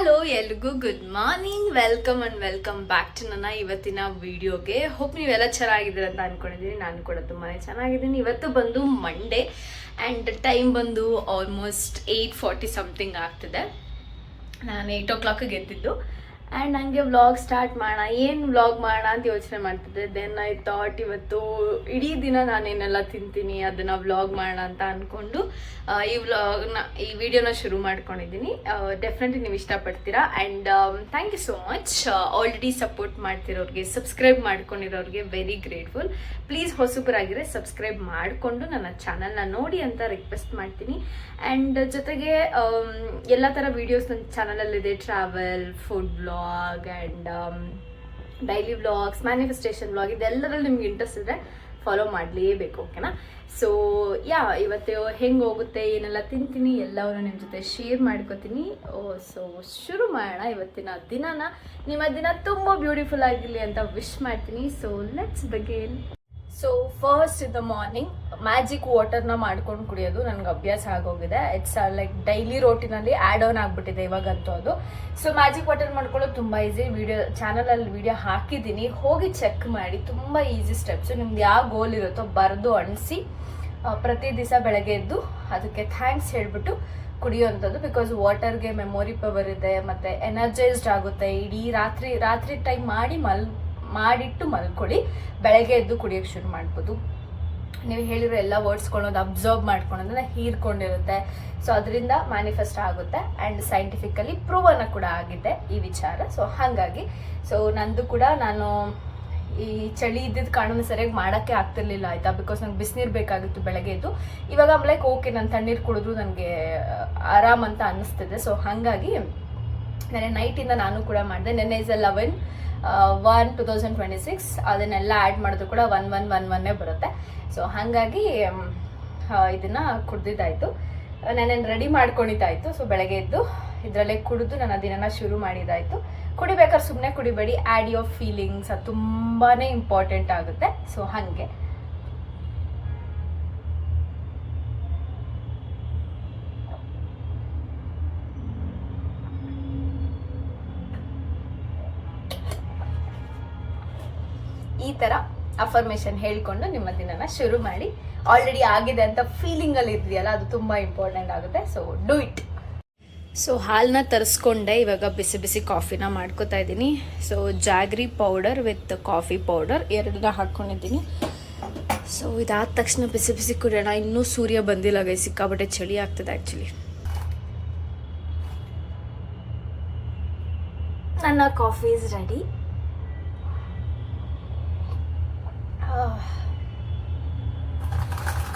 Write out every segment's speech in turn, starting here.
Hello ಎಲ್ರಿಗೂ good morning, welcome back to ನನ್ನ ಇವತ್ತಿನ ವಿಡಿಯೋಗೆ. ಹೋಪ್ ನೀವೆಲ್ಲ ಚೆನ್ನಾಗಿದ್ದೀರ ಅಂತ ಅನ್ಕೊಂಡಿದ್ದೀನಿ. ನಾನು ಕೂಡ ತುಂಬಾ ಚೆನ್ನಾಗಿದ್ದೀನಿ. ಇವತ್ತು ಬಂದು ಮಂಡೇ ಆ್ಯಂಡ್ ಟೈಮ್ ಬಂದು ಆಲ್ಮೋಸ್ಟ್ 8:40 ಸಮಥಿಂಗ್ ಆಗ್ತಿದೆ. ನಾನು 8 o'clock ಎದ್ದಿದ್ದು ಆ್ಯಂಡ್ ನನಗೆ ವ್ಲಾಗ್ ಸ್ಟಾರ್ಟ್ ಮಾಡೋಣ, ಏನು ವ್ಲಾಗ್ ಮಾಡೋಣ ಅಂತ ಯೋಚನೆ ಮಾಡ್ತಿದ್ದೆ. ದೆನ್ ಐ ಥಾಟ್ ಇವತ್ತು ಇಡೀ ದಿನ ನಾನೇನೆಲ್ಲ ತಿಂತೀನಿ ಅದನ್ನು ವ್ಲಾಗ್ ಮಾಡೋಣ ಅಂತ ಅಂದ್ಕೊಂಡು ಈ ವಿಡಿಯೋನ ಶುರು ಮಾಡ್ಕೊಂಡಿದ್ದೀನಿ. ಡೆಫಿನೆಟ್ಲಿ ನೀವು ಇಷ್ಟಪಡ್ತೀರಾ and thank you so much. Already support ಮಾಡ್ತಿರೋರಿಗೆ, ಸಬ್ಸ್ಕ್ರೈಬ್ ಮಾಡ್ಕೊಂಡಿರೋರಿಗೆ ವೆರಿ ಗ್ರೇಟ್ಫುಲ್. ಪ್ಲೀಸ್ ಹೊಸಬರಾಗಿದ್ರೆ ಸಬ್ಸ್ಕ್ರೈಬ್ ಮಾಡಿಕೊಂಡು ನನ್ನ ಚಾನಲ್ನ ನೋಡಿ ಅಂತ ರಿಕ್ವೆಸ್ಟ್ ಮಾಡ್ತೀನಿ. ಆ್ಯಂಡ್ ಜೊತೆಗೆ ಎಲ್ಲ ಥರ ವೀಡಿಯೋಸ್ ನನ್ನ ಚಾನಲಲ್ಲಿದೆ. Travel, food vlog and daily vlogs, manifestation vlog, ಇದೆಲ್ಲರಲ್ಲಿ ನಿಮ್ಗೆ ಇಂಟ್ರೆಸ್ಟ್ ಇದ್ದರೆ ಫಾಲೋ ಮಾಡಲೇಬೇಕು. ಓಕೆನಾ? ಸೊ ಇವತ್ತು ಹೆಂಗೆ ಹೋಗುತ್ತೆ, ಏನೆಲ್ಲ ತಿಂತೀನಿ ಎಲ್ಲವನ್ನು ನಿಮ್ಮ ಜೊತೆ ಶೇರ್ ಮಾಡ್ಕೋತೀನಿ. ಸೊ ಶುರು ಮಾಡೋಣ ಇವತ್ತಿನ ದಿನನ. ನಿಮ್ಮ ದಿನ ತುಂಬ ಬ್ಯೂಟಿಫುಲ್ ಆಗಿರಲಿ ಅಂತ ವಿಶ್ ಮಾಡ್ತೀನಿ. So let's begin. So first in the morning magic ವಾಟರ್ನ ಮಾಡ್ಕೊಂಡು ಕುಡಿಯೋದು ನನಗೆ ಅಭ್ಯಾಸ ಆಗೋಗಿದೆ. ಇಟ್ಸ್ ಲೈಕ್ ಡೈಲಿ ರೋಟಿನಲ್ಲಿ ಆ್ಯಡ್ ಆನ್ ಆಗಿಬಿಟ್ಟಿದೆ ಇವಾಗಂತೂ ಅದು. ಸೊ ಮ್ಯಾಜಿಕ್ ವಾಟರ್ ಮಾಡ್ಕೊಳ್ಳೋದು ತುಂಬ ಈಸಿ. ಚಾನಲಲ್ಲಿ ವಿಡಿಯೋ ಹಾಕಿದ್ದೀನಿ, ಹೋಗಿ ಚೆಕ್ ಮಾಡಿ. ತುಂಬ ಈಸಿ ಸ್ಟೆಪ್ಸು. ನಿಮ್ದು ಯಾವ ಗೋಲ್ ಇರುತ್ತೋ ಬರೆದು ಅಣಿಸಿ ಪ್ರತಿ ದಿವಸ ಬೆಳಗ್ಗೆ ಎದ್ದು ಅದಕ್ಕೆ ಥ್ಯಾಂಕ್ಸ್ ಹೇಳಿಬಿಟ್ಟು ಕುಡಿಯೋವಂಥದ್ದು. ಬಿಕಾಸ್ ವಾಟರ್ಗೆ ಮೆಮೊರಿ ಪವರ್ ಇದೆ ಮತ್ತು ಎನರ್ಜೈಸ್ಡ್ ಆಗುತ್ತೆ. ಇಡೀ ರಾತ್ರಿ ಟೈಮ್ ಮಾಡಿಟ್ಟು ಮಲ್ಕೊಳ್ಳಿ, ಬೆಳಗ್ಗೆ ಎದ್ದು ಕುಡಿಯೋಕ್ಕೆ ಶುರು ಮಾಡ್ಬೋದು. ನೀವು ಹೇಳಿರೋ ಎಲ್ಲ ವರ್ಡ್ಸ್ಕೊಳ್ಳೋದು ಅಬ್ಸರ್ವ್ ಮಾಡ್ಕೊಳ್ಳೋದನ್ನ ಹೀರ್ಕೊಂಡಿರುತ್ತೆ. ಸೊ ಅದರಿಂದ ಮ್ಯಾನಿಫೆಸ್ಟ್ ಆಗುತ್ತೆ ಆ್ಯಂಡ್ ಸೈಂಟಿಫಿಕಲಿ ಪ್ರೂವನ್ನ ಕೂಡ ಆಗಿದೆ ಈ ವಿಚಾರ. ಸೊ ಹಾಗಾಗಿ ನಂದು ಕೂಡ ನಾನು ಈ ಚಳಿ ಇದ್ದಿದ್ದು ಕಾರಣ ಸರಿಯಾಗಿ ಮಾಡೋಕ್ಕೆ ಆಗ್ತಿರ್ಲಿಲ್ಲ, ಆಯಿತಾ. ಬಿಕಾಸ್ ನಂಗೆ ಬಿಸಿನೀರು ಬೇಕಾಗಿತ್ತು ಬೆಳಗ್ಗೆ ಎದ್ದು. ಇವಾಗ ಲೈಕ್ ಓಕೆ, ನಾನು ತಣ್ಣೀರು ಕುಡಿದ್ರು ನನಗೆ ಆರಾಮ್ ಅಂತ ಅನ್ನಿಸ್ತಿದೆ. ಸೊ ಹಾಗಾಗಿ ನೆನ್ನೆ ನೈಟಿಂದ ನಾನು ಕೂಡ ಮಾಡಿದೆ. ನೆನ್ನೆ ಇಸ್ 11/1/2026. ಅದನ್ನೆಲ್ಲ ಆ್ಯಡ್ ಮಾಡಿದ್ರು ಕೂಡ 11/11 ಬರುತ್ತೆ. ಸೊ ಹಾಗಾಗಿ ಇದನ್ನು ಕುಡ್ದಿದ್ದಾಯಿತು. ನಾನೇನು ರೆಡಿ ಮಾಡ್ಕೊಂಡಿದ್ದಾಯಿತು. ಸೊ ಬೆಳಗ್ಗೆ ಎದ್ದು ಇದರಲ್ಲೇ ಕುಡಿದು ನನ್ನ ದಿನನ ಶುರು ಮಾಡಿದ್ದಾಯಿತು. ಕುಡಿಬೇಕಾದ್ರೆ ಸುಮ್ಮನೆ ಕುಡಿಬೇಡಿ, ಆ್ಯಡ್ ಯುವರ್ ಫೀಲಿಂಗ್ಸ್, ಅದು ತುಂಬಾ ಇಂಪಾರ್ಟೆಂಟ್ ಆಗುತ್ತೆ. ಸೊ ಹಾಗೆ ಈ ಥರ ಅಫರ್ಮೇಷನ್ ಹೇಳ್ಕೊಂಡು ನಿಮ್ಮ ದಿನನ ಶುರು ಮಾಡಿ. ಆಲ್ರೆಡಿ ಆಗಿದೆ ಅಂತ ಫೀಲಿಂಗಲ್ಲಿ ಇದೆಯಲ್ಲ, ಅದು ತುಂಬ ಇಂಪಾರ್ಟೆಂಟ್ ಆಗುತ್ತೆ. So do it. ಸೊ ಹಾಲನ್ನ ತರಿಸ್ಕೊಂಡೆ. ಇವಾಗ ಬಿಸಿ ಬಿಸಿ ಕಾಫಿನ ಮಾಡ್ಕೋತಾ ಇದ್ದೀನಿ. So jaggery powder with coffee powder ಎರಡನ್ನ ಹಾಕ್ಕೊಂಡಿದ್ದೀನಿ. ಸೊ ಇದಾದ ತಕ್ಷಣ ಬಿಸಿ ಬಿಸಿ ಕುಡಿಯೋಣ. ಇನ್ನೂ ಸೂರ್ಯ ಬಂದಿಲ್ಲ ಗೈ, ಸಿಕ್ಕಾಬಟ್ಟೆ ಚಳಿ ಆಗ್ತದೆ ಆ್ಯಕ್ಚುಲಿ. ನನ್ನ ಕಾಫಿ ಇಸ್ ರೆಡಿ.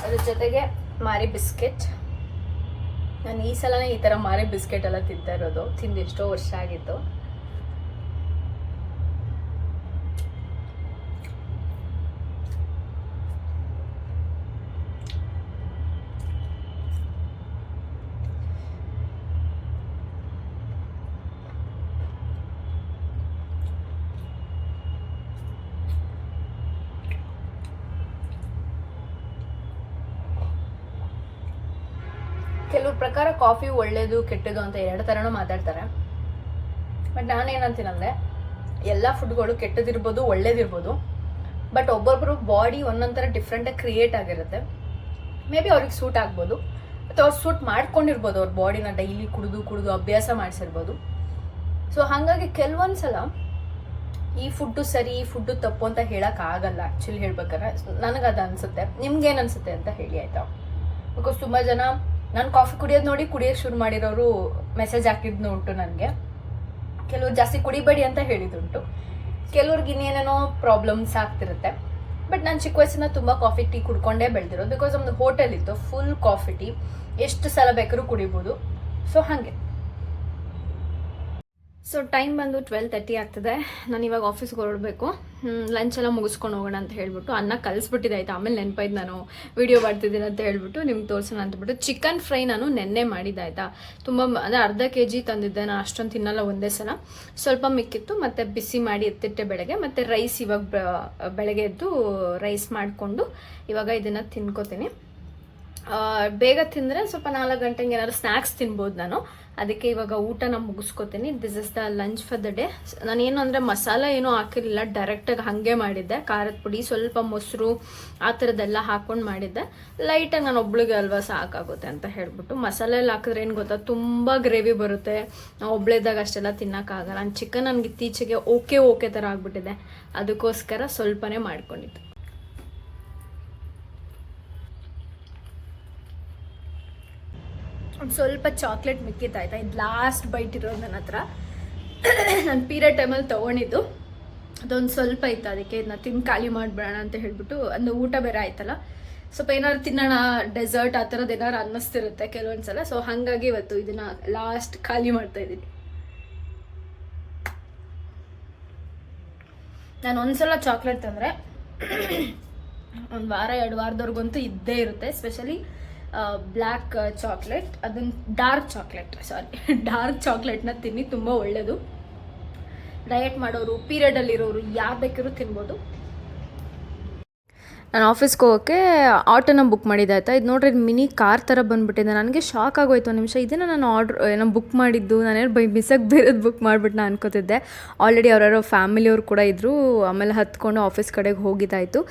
ಅದ್ರ ಜೊತೆಗೆ ಮಾರಿ ಬಿಸ್ಕೆಟ್. ನಾನು ಈ ಸಲನೇ ಈ ಥರ ಮಾರಿ ಬಿಸ್ಕೆಟ್ ಎಲ್ಲ ತಿಂತಾ ಇರೋದು, ತಿಂದು ಎಷ್ಟೋ ವರ್ಷ ಆಗಿತ್ತು. ಕೆಲವ್ರ ಪ್ರಕಾರ ಕಾಫಿ ಒಳ್ಳೇದು ಕೆಟ್ಟದು ಅಂತ ಎರಡು ಥರನೂ ಮಾತಾಡ್ತಾರೆ. ಬಟ್ ನಾನೇನಂತೀನಂದರೆ ಎಲ್ಲ ಫುಡ್ಗಳು ಕೆಟ್ಟದಿರ್ಬೋದು, ಒಳ್ಳೇದಿರ್ಬೋದು. ಬಟ್ ಒಬ್ಬೊಬ್ಬರು ಬಾಡಿ ಒಂದೊಂಥರ ಡಿಫ್ರೆಂಟಾಗಿ ಕ್ರಿಯೇಟ್ ಆಗಿರುತ್ತೆ. ಮೇ ಬಿ ಅವ್ರಿಗೆ ಸೂಟ್ ಆಗ್ಬೋದು, ಅಥವಾ ಅವ್ರು ಸೂಟ್ ಮಾಡ್ಕೊಂಡಿರ್ಬೋದು. ಅವ್ರ ಬಾಡಿನ ಡೈಲಿ ಕುಡಿದು ಅಭ್ಯಾಸ ಮಾಡಿಸಿರ್ಬೋದು. ಸೊ ಹಾಗಾಗಿ ಕೆಲವೊಂದು ಸಲ ಈ ಫುಡ್ಡು ಸರಿ, ಈ ಫುಡ್ಡು ತಪ್ಪು ಅಂತ ಹೇಳೋಕ್ಕಾಗಲ್ಲ. ಆ್ಯಕ್ಚುಲಿ ಹೇಳ್ಬೇಕಾದ್ರೆ ನನಗದು ಅನಿಸುತ್ತೆ. ನಿಮ್ಗೇನು ಅನಿಸುತ್ತೆ ಅಂತ ಹೇಳಿ, ಆಯಿತಾ. ಬಿಕಾಸ್ ತುಂಬ ಜನ ನಾನು ಕಾಫಿ ಕುಡಿಯೋದು ನೋಡಿ ಕುಡಿಯೋಕ್ಕೆ ಶುರು ಮಾಡಿರೋರು ಮೆಸೇಜ್ ಹಾಕಿದ್ನು ಉಂಟು ನನಗೆ. ಕೆಲವ್ರು ಜಾಸ್ತಿ ಕುಡಿಬೇಡಿ ಅಂತ ಹೇಳಿದುಂಟು. ಕೆಲವ್ರಿಗೆ ಇನ್ನೇನೇನೋ ಪ್ರಾಬ್ಲಮ್ಸ್ ಆಗ್ತಿರುತ್ತೆ. ಬಟ್ ನಾನು ಚಿಕ್ಕ ವಯಸ್ಸಿನ ತುಂಬ ಕಾಫಿ ಟೀ ಕುಡ್ಕೊಂಡೇ ಬೆಳೆದಿರೋದು. ಬಿಕಾಸ್ ನಮ್ಮದು ಹೋಟೆಲ್ ಇತ್ತು, ಫುಲ್ ಕಾಫಿ ಟೀ, ಎಷ್ಟು ಸಲ ಬೇಕಾದ್ರೂ ಕುಡಿಬೋದು. ಸೊ ಹಾಗೆ. ಸೊ ಟೈಮ್ ಬಂದು 12:30 ಆಗ್ತದೆ. ನಾನು ಇವಾಗ ಆಫೀಸ್ಗೆ ಹೊರಡಬೇಕು. ಲಂಚ್ ಎಲ್ಲ ಮುಗಿಸ್ಕೊಂಡು ಹೋಗೋಣ ಅಂತ ಹೇಳ್ಬಿಟ್ಟು ಅನ್ನ ಕಲಿಸ್ಬಿಟ್ಟಿದೆ, ಆಯಿತಾ. ಆಮೇಲೆ ನೆನಪಾಯ್ತು ನಾನು ವಿಡಿಯೋ ಮಾಡ್ತಿದ್ದೀನಿ ಅಂತ ಹೇಳ್ಬಿಟ್ಟು ನಿಮ್ಗೆ ತೋರಿಸೋಣ ಅಂತಬಿಟ್ಟು. ಚಿಕನ್ ಫ್ರೈ ನಾನು ನೆನ್ನೆ ಮಾಡಿದ್ದೆ, ಆಯಿತಾ. ತುಂಬ ಅಂದರೆ ಅರ್ಧ kg ತಂದಿದ್ದೆ. ನಾನು ಅಷ್ಟೊಂದು ತಿನ್ನಲ್ಲ ಒಂದೇ ಸಲ. ಸ್ವಲ್ಪ ಮಿಕ್ಕಿತ್ತು, ಮತ್ತು ಬಿಸಿ ಮಾಡಿ ಎತ್ತಿಟ್ಟೆ ಬೆಳಗ್ಗೆ. ಮತ್ತು ರೈಸ್ ಇವಾಗ ಬೆಳಗ್ಗೆ ಎದ್ದು ರೈಸ್ ಮಾಡಿಕೊಂಡು ಇವಾಗ ಇದನ್ನು ತಿನ್ಕೋತೀನಿ. ಬೇಗ ತಿಂದರೆ ಸ್ವಲ್ಪ 4 ಗಂಟೆಗೆ ಏನಾದ್ರು ಸ್ನ್ಯಾಕ್ಸ್ ತಿನ್ಬೋದು ನಾನು. ಅದಕ್ಕೆ ಇವಾಗ ಊಟನ ಮುಗಿಸ್ಕೊತೀನಿ. This is the lunch for the day. ನಾನೇನು ಅಂದರೆ ಮಸಾಲ ಏನೂ ಹಾಕಿರಲಿಲ್ಲ, ಡೈರೆಕ್ಟಾಗಿ ಹಾಗೆ ಮಾಡಿದ್ದೆ. ಖಾರದ ಪುಡಿ, ಸ್ವಲ್ಪ ಮೊಸರು, ಆ ಥರದ್ದೆಲ್ಲ ಹಾಕ್ಕೊಂಡು ಮಾಡಿದ್ದೆ. ಲೈಟಾಗಿ ನಾನು ಒಬ್ಳಿಗೆ ಅಲ್ವಾ ಸಾಕಾಗುತ್ತೆ ಅಂತ ಹೇಳ್ಬಿಟ್ಟು. ಮಸಾಲೆ ಎಲ್ಲ ಹಾಕಿದ್ರೆ ಏನು ಗೊತ್ತಾ, ತುಂಬ ಗ್ರೇವಿ ಬರುತ್ತೆ. ನಾವು ಒಬ್ಳಿದ್ದಾಗ ಅಷ್ಟೆಲ್ಲ ತಿನ್ನೋಕ್ಕಾಗಲ್ಲ. ನಾನು ಚಿಕನ್ ನನಗೆ ಇತ್ತೀಚೆಗೆ ಓಕೆ ಥರ ಆಗಿಬಿಟ್ಟಿದೆ, ಅದಕ್ಕೋಸ್ಕರ ಸ್ವಲ್ಪನೇ ಮಾಡ್ಕೊಂಡಿದ್ದೆ. ಒಂದು ಸ್ವಲ್ಪ ಚಾಕ್ಲೇಟ್ ಮಿಕ್ಕಿತ್ತಾಯ್ತಾ, ಇದು ಲಾಸ್ಟ್ ಬೈಟ್ ಇರೋದು ನನ್ನ ಹತ್ರ. ನಾನು ಪೀರಿಯಡ್ ಟೈಮಲ್ಲಿ ತೊಗೊಂಡಿದ್ದು, ಅದೊಂದು ಸ್ವಲ್ಪ ಇತ್ತು, ಅದಕ್ಕೆ ಇದನ್ನ ತಿಂದು ಖಾಲಿ ಮಾಡಿಬಿಡೋಣ ಅಂತ ಹೇಳ್ಬಿಟ್ಟು. ಒಂದು ಊಟ ಬೇರೆ ಆಯ್ತಲ್ಲ, ಸ್ವಲ್ಪ ಏನಾದ್ರು ತಿನ್ನೋಣ, ಡೆಸರ್ಟ್ ಆ ಥರದ್ದು ಏನಾದ್ರು ಅನ್ನಿಸ್ತಿರುತ್ತೆ ಕೆಲವೊಂದು ಸಲ. ಸೊ ಹಾಗಾಗಿ ಇವತ್ತು ಇದನ್ನು ಲಾಸ್ಟ್ ಖಾಲಿ ಮಾಡ್ತಾಯಿದ್ದೀನಿ. ನಾನು ಒಂದ್ಸಲ ಚಾಕ್ಲೇಟ್ ತಂದರೆ ಒಂದು ವಾರ 2 ವಾರದವರೆಗಂತೂ ಇದ್ದೇ ಇರುತ್ತೆ. ಸ್ಪೆಷಲಿ ಬ್ಲ್ಯಾಕ್ ಚಾಕ್ಲೇಟ್, ಅದನ್ನು ಡಾರ್ಕ್ ಚಾಕ್ಲೇಟ್ನ ತಿನ್ನಿ, ತುಂಬ ಒಳ್ಳೆಯದು. ಡಯಟ್ ಮಾಡೋರು, ಪೀರಿಯಡಲ್ಲಿರೋರು ಯಾರು ಬೇಕಿರೋ ತಿನ್ಬೋದು. ನಾನು ಆಫೀಸ್ಗೆ ಹೋಗೋಕ್ಕೆ ಆಟೋನ ಬುಕ್ ಮಾಡಿದ್ದೆ ಆಯಿತಾ. ಇದು ನೋಡ್ರಿ, ಮಿನಿ ಕಾರ್ ಥರ ಬಂದುಬಿಟ್ಟಿದೆ. ನನಗೆ ಶಾಕ್ ಆಗೋಯ್ತು ಒಂದು ನಿಮಿಷ. ಇದನ್ನು ನಾನು ಬುಕ್ ಮಾಡಿದ್ದು, ನಾನೇನು ಮಿಸ್ಸಾಗಿ ಬೇರೆದು ಬುಕ್ ಮಾಡಿಬಿಟ್ಟು ನಾನು ಅನ್ಕೋತಿದ್ದೆ. ಆಲ್ರೆಡಿ ಅವರಾರೋ ಫ್ಯಾಮಿಲಿಯವ್ರು ಕೂಡ ಇದ್ದರು. ಆಮೇಲೆ ಹತ್ಕೊಂಡು ಆಫೀಸ್ ಕಡೆಗೆ ಹೋಗಿದ್ದಾಯಿತು.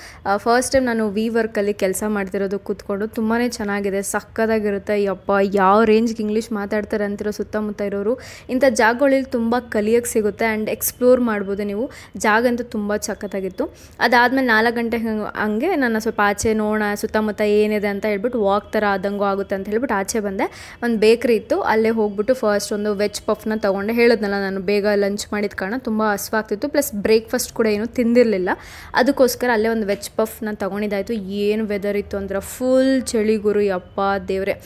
ಫಸ್ಟ್ ಟೈಮ್ ನಾನು ವರ್ಕಲ್ಲಿ ಕೆಲಸ ಮಾಡ್ತಿರೋದು ಕೂತ್ಕೊಂಡು. ತುಂಬಾ ಚೆನ್ನಾಗಿದೆ, ಸಕ್ಕತ್ತಾಗಿರುತ್ತೆ. ಯಪ್ಪ, ಯಾವ ರೇಂಜ್ಗೆ ಇಂಗ್ಲೀಷ್ ಮಾತಾಡ್ತಾರೆ ಅಂತಿರೋ ಸುತ್ತಮುತ್ತ ಇರೋರು. ಇಂಥ ಜಾಗಗಳಲ್ಲಿ ತುಂಬ ಕಲಿಯೋಕ್ಕೆ ಸಿಗುತ್ತೆ ಆ್ಯಂಡ್ ಎಕ್ಸ್ಪ್ಲೋರ್ ಮಾಡ್ಬೋದು ನೀವು. ಜಾಗ ಅಂತೂ ತುಂಬ ಸಕ್ಕತ್ತಾಗಿತ್ತು. ಅದಾದಮೇಲೆ 4 ಗಂಟೆ ಹಂಗೆ ನನ್ನ ಸ್ವಲ್ಪ ಆಚೆ ನೋಡೋಣ ಸುತ್ತಮುತ್ತ ಏನಿದೆ ಅಂತ ಹೇಳ್ಬಿಟ್ಟು, ವಾಕ್ ಥರ ಆದಂಗೂ ಆಗುತ್ತೆ ಅಂತ ಹೇಳ್ಬಿಟ್ಟು ಆಚೆ ಬಂದೆ. ಒಂದು ಬೇಕ್ರಿ ಇತ್ತು, ಅಲ್ಲೇ ಹೋಗ್ಬಿಟ್ಟು ಫಸ್ಟ್ ಒಂದು ವೆಜ್ ಪಫ್ನ ತೊಗೊಂಡೆ. ಹೇಳಿದ್ನಲ್ಲ ನಾನು ಬೇಗ ಲಂಚ್ ಮಾಡಿದ ಕಾರಣ ತುಂಬ ಹಸ್ವಾಗ್ತಿತ್ತು, ಪ್ಲಸ್ ಬ್ರೇಕ್ಫಾಸ್ಟ್ ಕೂಡ ಏನೂ ತಿಂದಿರಲಿಲ್ಲ. ಅದಕ್ಕೋಸ್ಕರ ಅಲ್ಲೇ ಒಂದು ವೆಜ್ ಪಫ್ನ ತೊಗೊಂಡಿದ್ದಾಯಿತು. ಏನು ವೆದರ್ ಇತ್ತು ಅಂದ್ರೆ ಫುಲ್ ಚಳಿಗುರು, ಯಪ್ಪ ದೇವ್ರೆ.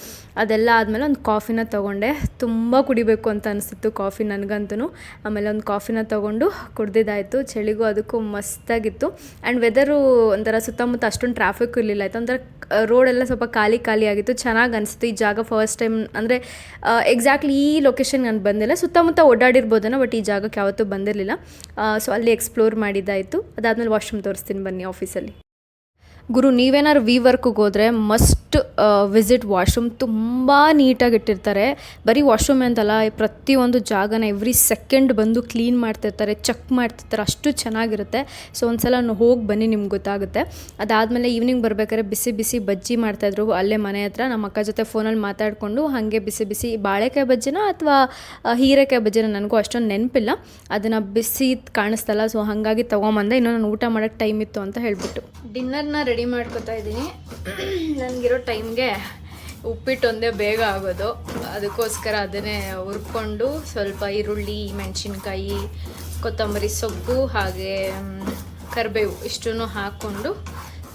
ಅದೆಲ್ಲ ಆದಮೇಲೆ ಒಂದು ಕಾಫಿನ ತೊಗೊಂಡೆ. ತುಂಬ ಕುಡಿಬೇಕು ಅಂತ ಅನಿಸ್ತಿತ್ತು ಕಾಫಿ ನನಗಂತೂ. ಆಮೇಲೆ ಒಂದು ಕಾಫಿನ ತೊಗೊಂಡು ಕುಡ್ದಿದ್ದಾಯಿತು. ಚಳಿಗೂ ಅದಕ್ಕೂ ಮಸ್ತಾಗಿತ್ತು. ಆ್ಯಂಡ್ ವೆದರು ಒಂಥರ ಸುತ್ತಮುತ್ತ ಅಷ್ಟೊಂದು ಟ್ರಾಫಿಕ್ ಇರಲಿಲ್ಲ ಆಯಿತು. ಒಂಥರ ರೋಡೆಲ್ಲ ಸ್ವಲ್ಪ ಖಾಲಿ ಆಗಿತ್ತು. ಚೆನ್ನಾಗಿ ಅನಿಸ್ತು ಈ ಜಾಗ. ಫಸ್ಟ್ ಟೈಮ್ ಅಂದರೆ ಎಕ್ಸಾಕ್ಟ್ಲಿ ಈ ಲೊಕೇಶನ್ ನಾನು ಬಂದಿಲ್ಲ, ಸುತ್ತಮುತ್ತ ಓಡಾಡಿರ್ಬೋದೇನೋ, ಬಟ್ ಈ ಜಾಗಕ್ಕೆ ಯಾವತ್ತೂ ಬಂದಿರಲಿಲ್ಲ. ಸೊ ಅಲ್ಲಿ ಎಕ್ಸ್ಪ್ಲೋರ್ ಮಾಡಿದ್ದಾಯಿತು. ಅದಾದಮೇಲೆ ವಾಶ್ರೂಮ್ ತೋರಿಸ್ತೀನಿ ಬನ್ನಿ ಆಫೀಸಲ್ಲಿ. ಗುರು, ನೀವೇನಾದ್ರು ವರ್ಕ್ಗೆ ಹೋದರೆ ಮಸ್ಟ್ ವಿಸಿಟ್ ವಾಶ್ರೂಮ್. ತುಂಬ ನೀಟಾಗಿ ಇಟ್ಟಿರ್ತಾರೆ. ಬರೀ ವಾಶ್ರೂಮ್ ಅಂತಲ್ಲ, ಪ್ರತಿಯೊಂದು ಜಾಗನ ಎವ್ರಿ ಸೆಕೆಂಡ್ ಬಂದು ಕ್ಲೀನ್ ಮಾಡ್ತಿರ್ತಾರೆ, ಚೆಕ್ ಮಾಡ್ತಿರ್ತಾರೆ, ಅಷ್ಟು ಚೆನ್ನಾಗಿರುತ್ತೆ. ಸೊ ಒಂದ್ಸಲ ಹೋಗಿ ಬನ್ನಿ, ನಿಮ್ಗೆ ಗೊತ್ತಾಗುತ್ತೆ. ಅದಾದಮೇಲೆ ಈವ್ನಿಂಗ್ ಬರ್ಬೇಕಾದ್ರೆ ಬಿಸಿ ಬಿಸಿ ಬಜ್ಜಿ ಮಾಡ್ತಾಯಿದ್ರು ಅಲ್ಲೇ ಮನೆ ಹತ್ರ. ನಮ್ಮ ಅಕ್ಕ ಜೊತೆ ಫೋನಲ್ಲಿ ಮಾತಾಡಿಕೊಂಡು ಹಾಗೆ ಬಿಸಿ ಬಿಸಿ ಬಾಳೆಕಾಯಿ ಬಜ್ಜಿನ ಅಥವಾ ಹೀರೆಕಾಯಿ ಬಜ್ಜಿನ, ನನಗೂ ಅಷ್ಟೊಂದು ನೆನಪಿಲ್ಲ, ಅದನ್ನು ಬಿಸಿ ಕಾಣಿಸ್ತಲ್ಲ. ಸೊ ಹಾಗಾಗಿ ತೊಗೊಂಬಂದೆ. ಇನ್ನೂ ನಾನು ಊಟ ಮಾಡೋಕ್ಕೆ ಟೈಮ್ ಇತ್ತು ಅಂತ ಹೇಳ್ಬಿಟ್ಟು ಡಿನ್ನರ್ನ ರೆಡಿ ಮಾಡ್ಕೊತಾ ಇದ್ದೀನಿ. ನನಗಿರೋ ಟೈಮ್ಗೆ ಉಪ್ಪಿಟ್ಟು ಒಂದೇ ಬೇಗ ಆಗೋದು, ಅದಕ್ಕೋಸ್ಕರ ಅದನ್ನೇ ಹುರ್ಕೊಂಡು ಸ್ವಲ್ಪ ಈರುಳ್ಳಿ, ಮೆಣಸಿನ್ಕಾಯಿ, ಕೊತ್ತಂಬರಿ ಸೊಪ್ಪು ಹಾಗೆ ಕರಿಬೇವು ಇಷ್ಟನ್ನು ಹಾಕ್ಕೊಂಡು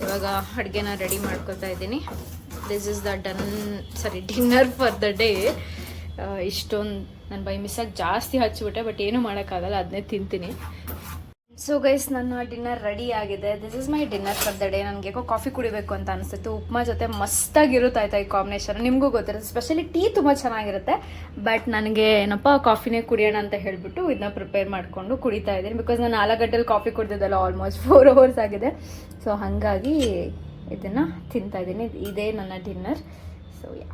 ಇವಾಗ ಅಡುಗೆನ ರೆಡಿ ಮಾಡ್ಕೊತಾ ಇದ್ದೀನಿ. This is the dinner for the day. ಇಷ್ಟೊಂದು ನನ್ನ ಬೈ ಮಿಸ್ಸಾಗಿ ಜಾಸ್ತಿ ಹಚ್ಚಿಬಿಟ್ಟೆ, ಬಟ್ ಏನೂ ಮಾಡೋಕ್ಕಾಗಲ್ಲ, ಅದನ್ನೇ ತಿಂತೀನಿ. ಸೊ ಗೈಸ್, ನನ್ನ ಡಿನ್ನರ್ ರೆಡಿ ಆಗಿದೆ. This is my dinner for the day. ನನಗೆ ಕಾಫಿ ಕುಡಿಬೇಕು ಅಂತ ಅನಿಸ್ತಿತ್ತು. ಉಪ್ಮಾ ಜೊತೆ ಮಸ್ತಾಗಿರುತ್ತೆ ಆಯ್ತಾ ಈ ಕಾಂಬಿನೇಷನ್. ನಿಮಗೂ ಗೊತ್ತಿರುತ್ತೆ, ಸ್ಪೆಷಲಿ ಟೀ ತುಂಬ ಚೆನ್ನಾಗಿರುತ್ತೆ. ಬಟ್ ನನಗೆ ಏನಪ್ಪ ಕಾಫಿನೇ ಕುಡಿಯೋಣ ಅಂತ ಹೇಳಿಬಿಟ್ಟು ಇದನ್ನ ಪ್ರಿಪೇರ್ ಮಾಡಿಕೊಂಡು ಕುಡಿತಾ ಇದ್ದೀನಿ. ಬಿಕಾಸ್ ನಾನು 4 ಗಂಟೆಲಿ ಕಾಫಿ ಕುಡಿದಿದ್ದಲ್ಲ, ಆಲ್ಮೋಸ್ಟ್ 4 hours ಆಗಿದೆ. ಸೊ ಹಾಗಾಗಿ ಇದನ್ನು ತಿಂತಾ ಇದ್ದೀನಿ. ಇದೇ ನನ್ನ ಡಿನ್ನರ್. So yeah.